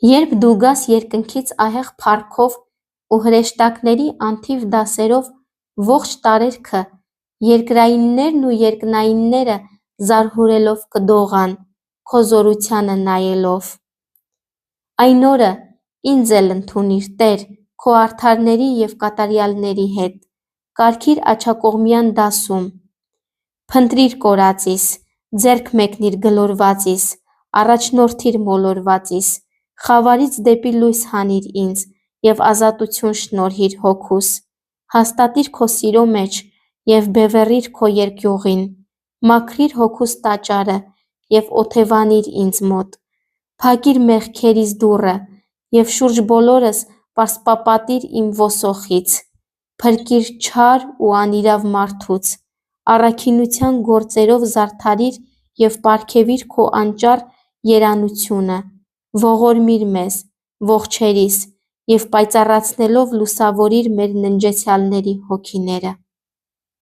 Երբ դու գաս երկնքից ահեղ փառքով ու հրեշտակների անթիվ դասերով ողջ տարերքը երկրայիններն ու երկնայինները զարհուրելով կդողան, քո զորությանը նայելով։ Այն օրը ինձ էլ ընդունիր, Տեր, քո արդարների և կատարյալների հետ, կարգիր աջակողմյան դասում, փնտրիր կորածիս, ձեռք մեկնիր գլորվածիս, առաջնորդիր մոլորվածիս, խավարից դեպի լույս հանիր ինձ և ազատություն շնորհիր հոգուս, հաստատիր քո սիրո մեջ և բևեռիր քո երկյուղին, մաքրիր հոգուս տաճարը և օթևանիր ինձ մոտ, փակիր մեղքերիս դուռը և շուրջ բոլորս պարսպապատիր իմ ոսոխից, փրկիր չար ու անիրավ մարդուց, առաքինության գործերով զարդարիր և պարգևիր քո անճառ երանությունը, ողորմիր մեզ, ողջերիս և պայծառացնելով լուսավորիր մեր ննջեցյալների հոգիները։